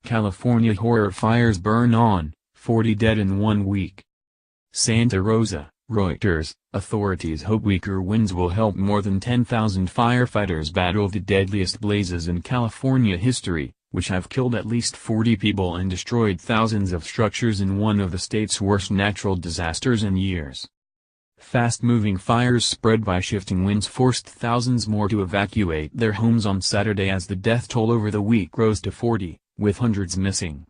California horror fires burn on, 40 dead in 1 week. Santa Rosa, Reuters. Authorities hope weaker winds will help more than 10,000 firefighters battle the deadliest blazes in California history, which have killed at least 40 people and destroyed thousands of structures in one of the state's worst natural disasters in years. Fast-moving fires spread by shifting winds forced thousands more to evacuate their homes on Saturday as the death toll over the week rose to 40, with hundreds missing.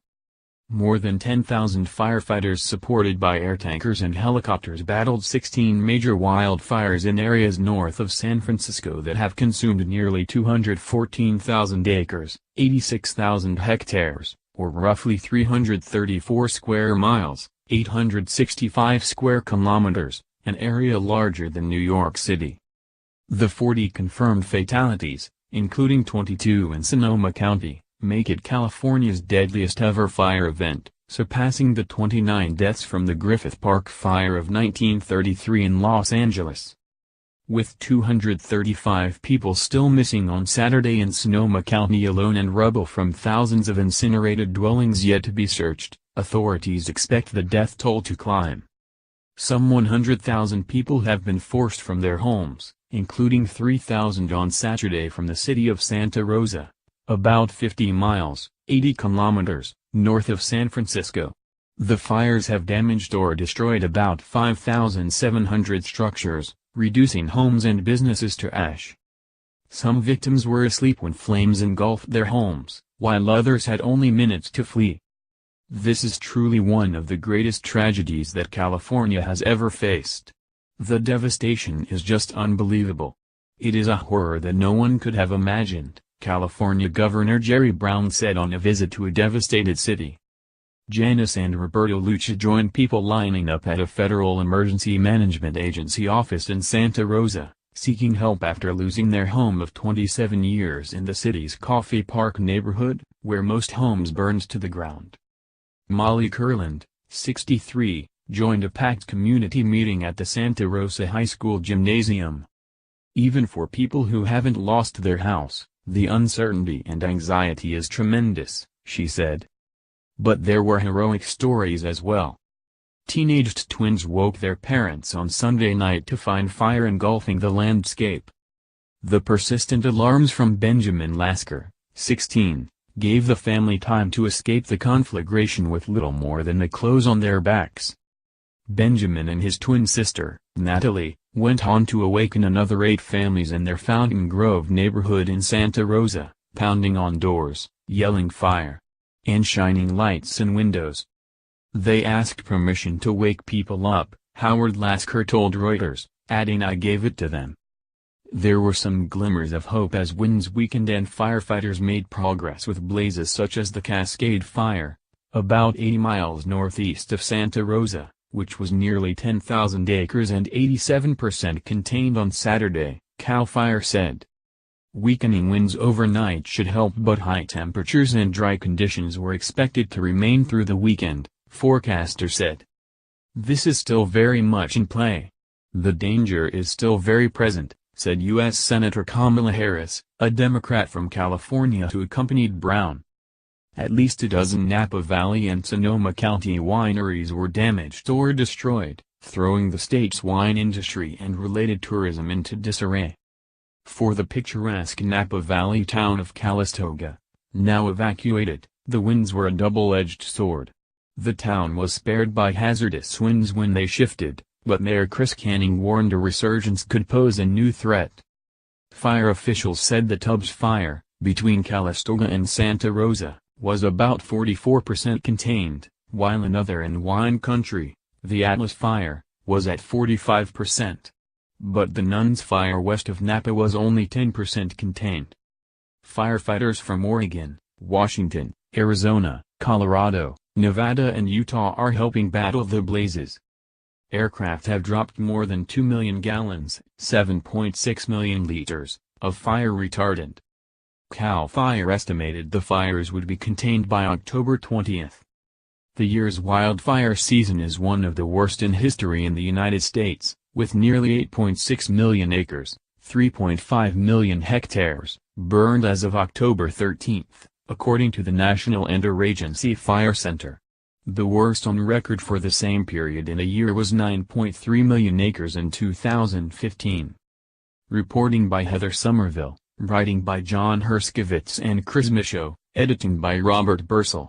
More than 10,000 firefighters supported by air tankers and helicopters battled 16 major wildfires in areas north of San Francisco that have consumed nearly 214,000 acres, 86,000 hectares, or roughly 334 square miles, 865 square kilometers, an area larger than New York City. The 40 confirmed fatalities, including 22 in Sonoma County, make it California's deadliest ever fire event, surpassing the 29 deaths from the Griffith Park fire of 1933 in Los Angeles. With 235 people still missing on Saturday in Sonoma County alone and rubble from thousands of incinerated dwellings yet to be searched, authorities expect the death toll to climb. Some 100,000 people have been forced from their homes, including 3,000 on Saturday from the city of Santa Rosa, about 50 miles, 80 kilometers, north of San Francisco. The fires have damaged or destroyed about 5,700 structures, reducing homes and businesses to ash. Some victims were asleep when flames engulfed their homes, while others had only minutes to flee. This is truly one of the greatest tragedies that California has ever faced. The devastation is just unbelievable. It is a horror that no one could have imagined, California Governor Jerry Brown said on a visit to a devastated city. Janice and Roberto Lucha joined people lining up at a Federal Emergency Management Agency office in Santa Rosa, seeking help after losing their home of 27 years in the city's Coffey Park neighborhood, where most homes burned to the ground. Molly Kurland, 63, joined a packed community meeting at the Santa Rosa High School gymnasium. Even for people who haven't lost their house, the uncertainty and anxiety is tremendous, she said. But there were heroic stories as well. Teenaged twins woke their parents on Sunday night to find fire engulfing the landscape. The persistent alarms from Benjamin Lasker, 16, gave the family time to escape the conflagration with little more than the clothes on their backs. Benjamin and his twin sister, Natalie, went on to awaken another 8 families in their Fountain Grove neighborhood in Santa Rosa, pounding on doors, yelling fire, and shining lights in windows. They asked permission to wake people up, Howard Lasker told Reuters, adding, "I gave it to them." There were some glimmers of hope as winds weakened and firefighters made progress with blazes such as the Cascade Fire, about 80 miles northeast of Santa Rosa, which was nearly 10,000 acres and 87% contained on Saturday, CAL FIRE said. Weakening winds overnight should help, but high temperatures and dry conditions were expected to remain through the weekend, forecasters said. This is still very much in play. The danger is still very present, said U.S. Senator Kamala Harris, a Democrat from California who accompanied Brown. At least a dozen Napa Valley and Sonoma County wineries were damaged or destroyed, throwing the state's wine industry and related tourism into disarray. For the picturesque Napa Valley town of Calistoga, now evacuated, the winds were a double-edged sword. The town was spared by hazardous winds when they shifted, but Mayor Chris Canning warned a resurgence could pose a new threat. Fire officials said the Tubbs Fire, between Calistoga and Santa Rosa, was about 44% contained, while another in wine country, the Atlas Fire, was at 45%. But the Nuns Fire west of Napa was only 10% contained. Firefighters from Oregon, Washington, Arizona, Colorado, Nevada and Utah are helping battle the blazes. Aircraft have dropped more than 2 million gallons, 7.6 million liters, of fire retardant. CAL FIRE estimated the fires would be contained by October 20. The year's wildfire season is one of the worst in history in the United States, with nearly 8.6 million acres, 3.5 million hectares, burned as of October 13, according to the National Interagency Fire Center. The worst on record for the same period in a year was 9.3 million acres in 2015. Reporting by Heather Somerville, writing by John Herskowitz and Chris Michaud, editing by Robert Bursell.